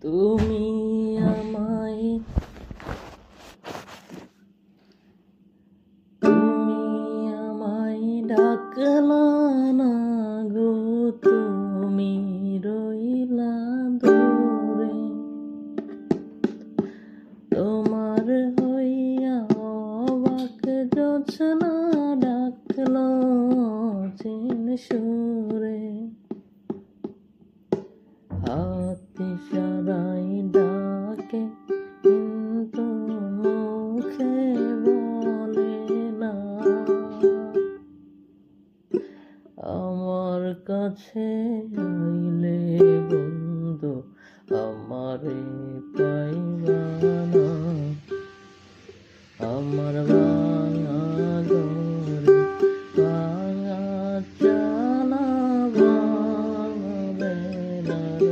তুমি আমায় ডাকলা না গো, তুমি রইলা দূরে। তোমার হইয়া অবাক জোছনা ডাকলো চিন সুরে। হাত ইশারায় ডাকে কিন্তু মুখে বলে না। আমার কাছে আইলে বন্ধু আমারে পাইবা না। আমার ভাঙা ঘরে ভাঙা চালা ভাঙা বেড়ার